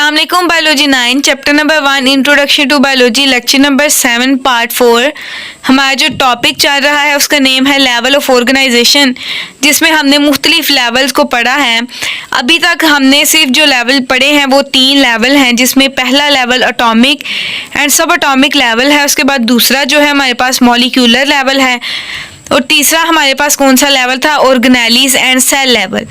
अस्सलाम वालेकुम। Biology 9 chapter number 1 introduction to biology lecture number 7 part 4। हमारा जो टॉपिक चल रहा है उसका नेम है लेवल ऑफ ऑर्गेनाइजेशन, जिसमें हमने मुख्तलिफ लेवल्स को पढ़ा है। अभी तक हमने सिर्फ जो लेवल पढ़े हैं वो 3 लेवल हैं, जिसमें पहला लेवल एटॉमिक एंड सब एटॉमिक लेवल है। उसके बाद दूसरा जो है हमारे पास मॉलिक्यूलर लेवल है, और तीसरा हमारे पास कौन सा लेवल था, ऑर्गेनेलिस एंड सेल लेवल।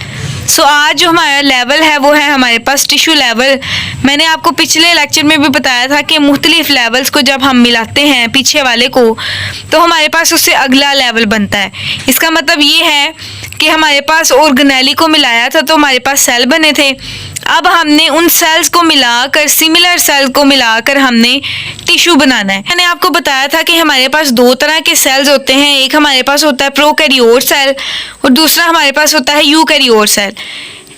सो आज जो हमारा लेवल है वो है हमारे पास टिश्यू लेवल। मैंने आपको पिछले लेक्चर में भी बताया था कि मुख्तलिफ लेवल्स को जब हम मिलाते हैं पीछे वाले को, तो हमारे पास उससे अगला लेवल बनता है। इसका मतलब ये है कि हमारे पास ऑर्गेनेली को मिलाया था तो हमारे पास सेल बने थे। अब हमने उन सेल्स को मिलाकर, सिमिलर सेल को मिलाकर हमने टिश्यू बनाना है। मैंने आपको बताया था कि हमारे पास 2 तरह के सेल्स होते हैं। एक हमारे पास होता है प्रोकैरियोट सेल और दूसरा हमारे पास होता है यूकैरियोट सेल।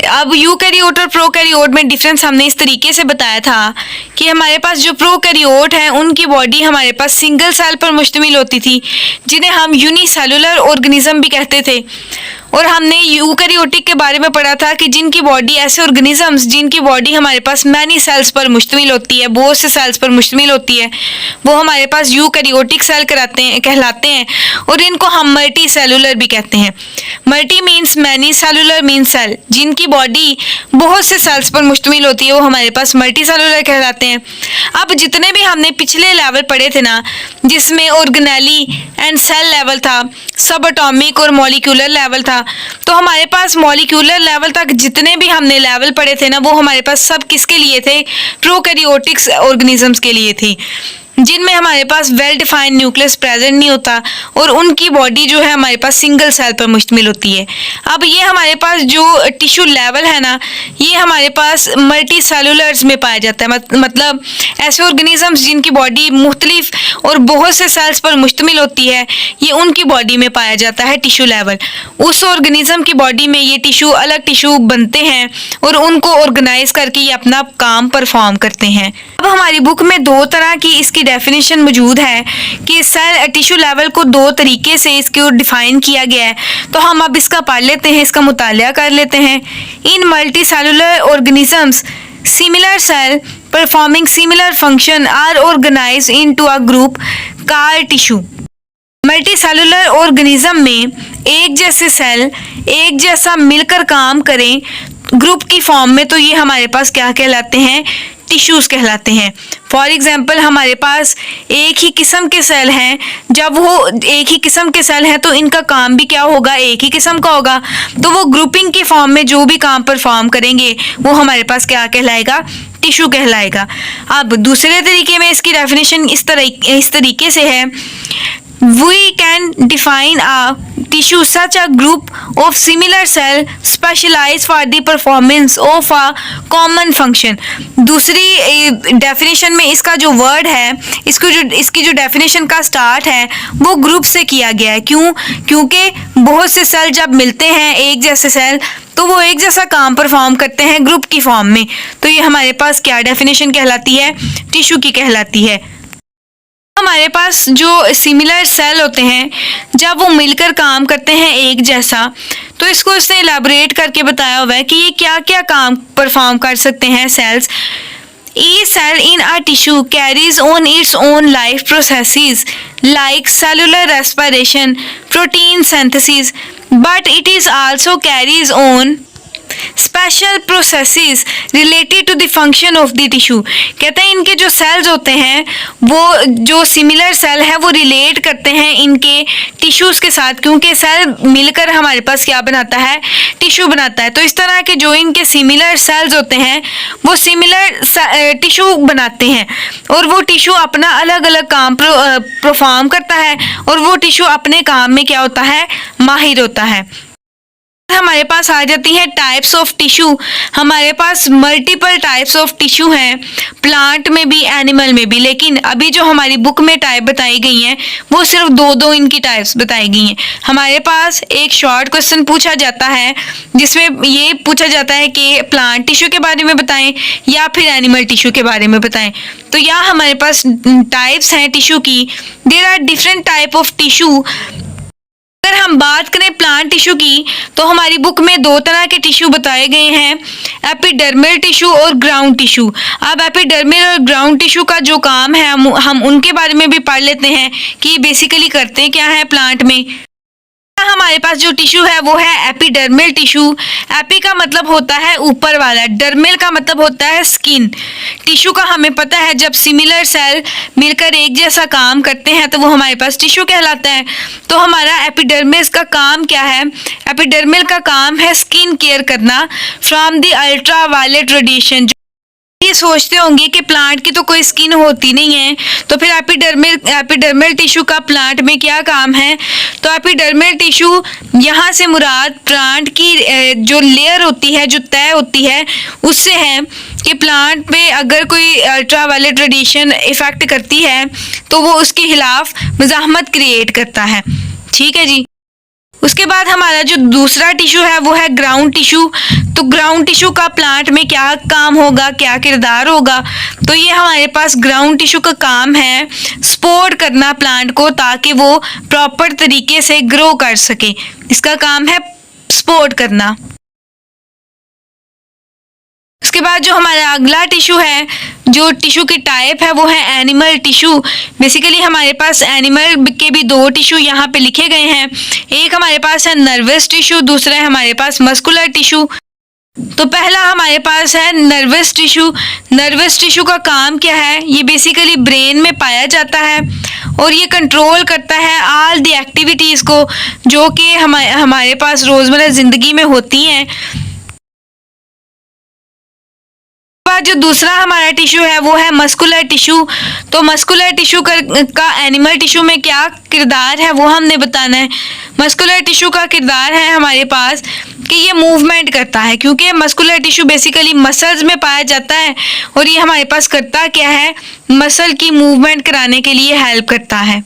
अब यूकैरियोट और प्रोकैरियोट में डिफरेंस हमने इस तरीके से बताया था कि हमारे पास जो प्रोकैरियोट हैं उनकी बॉडी हमारे पास सिंगल सेल पर मुश्तमिल होती थी, जिन्हें हम यूनिसेलुलर ऑर्गेनिज्म भी कहते थे। और हमने यूकैरियोटिक के बारे में पढ़ा था कि जिनकी बॉडी, ऐसे ऑर्गेनिजम्स जिनकी बॉडी हमारे पास मैनी सेल्स पर मुश्तमिल होती है, बहुत से सेल्स पर मुश्तमिल होती है, वो हमारे पास यूकैरियोटिक सेल कहलाते हैं। और इनको हम मल्टी सेलुलर भी कहते हैं। Multi means many, cellular means cell. जिनकी बॉडी बहुत से सेल्स पर मुश्तमिल होती है वो हमारे पास मल्टी सेलुलर कहलाते हैं। अब जितने भी हमने पिछले लेवल पढ़े थे ना, जिसमें ऑर्गेनेली एंड सेल लेवल था, सब एटॉमिक और मॉलिक्यूलर लेवल था, तो हमारे पास मॉलिक्यूलर लेवल तक जितने भी हमने लेवल पढ़े थे ना, वो हमारे पास सब किसके लिए थे, प्रोकैरियोटिक ऑर्गेनिजम्स के लिए थी, जिनमें हमारे पास वेल डिफाइंड न्यूक्लियस प्रेजेंट नहीं होता और उनकी बॉडी जो है हमारे पास सिंगल सेल पर मुश्तमिल होती है। अब ये हमारे पास जो टिश्यू लेवल है ना, ये हमारे पास मल्टी सेलुलर्स में पाया जाता है। मतलब ऐसे ऑर्गेनिजम्स जिनकी बॉडी मुख्तलिफ और बहुत से सेल्स पर मुश्तमिल होती है, ये उनकी बॉडी में पाया जाता है टिश्यू लेवल। उस ऑर्गेनिज्म की बॉडी में ये टिश्यू, अलग टिश्यू बनते हैं और उनको ऑर्गेनाइज करके ये अपना काम परफॉर्म करते हैं। अब हमारी बुक में 2 तरह की इसकी डेफिनेशन मौजूद है कि सेल टिश्यू लेवल को 2 तरीके से इसको डिफाइन किया गया है। तो हम अब इसका पढ़ लेते हैं, इसका मुतालिया कर लेते हैं। In multi cellular organisms similar cell performing similar function are organized into a group called tissue. Multi cellular organism में एक जैसे सेल एक जैसा मिलकर काम करें ग्रुप की फॉर्म में, तो ये हमारे पास क्या कहलाते हैं, टिश्यूज कहलाते हैं। फॉर एग्जाम्पल हमारे पास एक ही किस्म के सेल हैं। जब वो एक ही किस्म के सेल हैं तो इनका काम भी क्या होगा, एक ही किस्म का होगा। तो वो ग्रुपिंग की फॉर्म में जो भी काम परफॉर्म करेंगे वो हमारे पास क्या कहलाएगा, टिश्यू कहलाएगा। अब दूसरे तरीके में इसकी डेफिनेशन इस तरीके से है, We can define a tissue such a group of similar cell specialized for the performance of a common function। दूसरी डेफिनेशन में इसका जो वर्ड है, इसकी जो डेफिनेशन का स्टार्ट है वो ग्रुप से किया गया है। क्योंकि बहुत से सेल जब मिलते हैं, एक जैसे सेल, तो वो एक जैसा काम परफॉर्म करते हैं ग्रुप की फॉर्म में। तो ये हमारे पास क्या डेफिनेशन कहलाती है, टिश्यू की कहलाती है। हमारे पास जो सिमिलर सेल होते हैं जब वो मिलकर काम करते हैं एक जैसा, तो इसको इसने इलैबोरेट करके बताया हुआ है कि ये क्या क्या काम परफॉर्म कर सकते हैं sales. Each cell in a tissue carries on its own life processes like cellular respiration, protein synthesis, but it is also carries on special processes related to the function of the tissue. कहते हैं इनके जो sales होते हैं, वो जो similar cell है वो रिलेट करते हैं इनके टिश्यूज़ के साथ, क्योंकि सेल मिलकर हमारे पास क्या बनाता है, टिश्यू बनाता है। तो इस तरह के जो इनके सिमिलर सेल्स होते हैं वो सिमिलर टिश्यू बनाते हैं, और वो टिश्यू अपना अलग अलग काम परफॉर्म करता है, और वो टिश्यू अपने काम में क्या होता है, माहिर होता है। हमारे पास आ जाती है टाइप्स ऑफ टिश्यू। हमारे पास मल्टीपल टाइप्स ऑफ टिश्यू हैं, प्लांट में भी, एनिमल में भी। लेकिन अभी जो हमारी बुक में टाइप बताई गई हैं वो सिर्फ 2 इनकी टाइप्स बताई गई हैं। हमारे पास एक शॉर्ट क्वेश्चन पूछा जाता है जिसमें ये पूछा जाता है कि प्लांट टिश्यू के बारे में बताएं या फिर एनिमल टिश्यू के बारे में बताएं। तो यहाँ हमारे पास टाइप्स हैं टिश्यू की। There are different type of tissue अगर हम बात करें प्लांट टिश्यू की, तो हमारी बुक में दो तरह के टिश्यू बताए गए हैं, एपिडर्मल टिश्यू और ग्राउंड टिश्यू। अब एपिडर्मल और ग्राउंड टिश्यू का जो काम है हम उनके बारे में भी पढ़ लेते हैं कि बेसिकली करते क्या है प्लांट में। हमारे पास जो टिश्यू है वो है एपिडर्मल टिश्यू। एपी का मतलब होता है ऊपर वाला, डर्मल का मतलब होता है स्किन। टिश्यू का हमें पता है जब सिमिलर सेल मिलकर एक जैसा काम करते हैं तो वो हमारे पास टिश्यू कहलाता है। तो हमारा एपिडर्मिस का काम क्या है? एपिडर्मल का काम है स्किन केयर करना from the ultraviolet radiation. ये सोचते होंगे कि प्लांट की तो कोई स्किन होती नहीं है, तो फिर एपिडर्मल टिश्यू का प्लांट में क्या काम है? तो एपिडर्मल टिश्यू यहाँ से मुराद प्लांट की जो लेयर होती है, जो तय होती है, उससे है कि प्लांट पे अगर कोई अल्ट्रा वायलेट रेडिएशन इफेक्ट करती है तो वो उसके खिलाफ मज़ाहमत क्रिएट करता है। ठीक है जी। उसके बाद हमारा जो दूसरा टिश्यू है वो है ग्राउंड टिश्यू। तो ग्राउंड टिश्यू का प्लांट में क्या काम होगा, क्या किरदार होगा? तो ये हमारे पास ग्राउंड टिश्यू का काम है सपोर्ट करना प्लांट को ताकि वो प्रॉपर तरीके से ग्रो कर सके। इसका काम है सपोर्ट करना। उसके बाद जो हमारा अगला टिश्यू है, जो टिश्यू की टाइप है वो है एनिमल टिश्यू। बेसिकली हमारे पास एनिमल के भी दो टिश्यू यहाँ पे लिखे गए हैं। एक हमारे पास है नर्वस टिश्यू, दूसरा है हमारे पास मस्कुलर टिश्यू। तो पहला हमारे पास है नर्वस टिश्यू। नर्वस टिश्यू का काम क्या है? ये बेसिकली ब्रेन में पाया जाता है और ये कंट्रोल करता है ऑल दी एक्टिविटीज़ को जो कि हमारे पास रोज़मर्रा ज़िंदगी में होती हैं। जो दूसरा हमारा टिश्यू है वो है मस्कुलर टिश्यू। तो मस्कुलर टिश्यू का एनिमल टिश्यू में क्या किरदार है वो हमने बताना है। मस्कुलर टिश्यू का किरदार है हमारे पास कि ये मूवमेंट करता है, क्योंकि मस्कुलर टिश्यू बेसिकली मसल्स में पाया जाता है और ये हमारे पास करता क्या है? मसल की मूवमेंट कराने के लिए हेल्प करता है।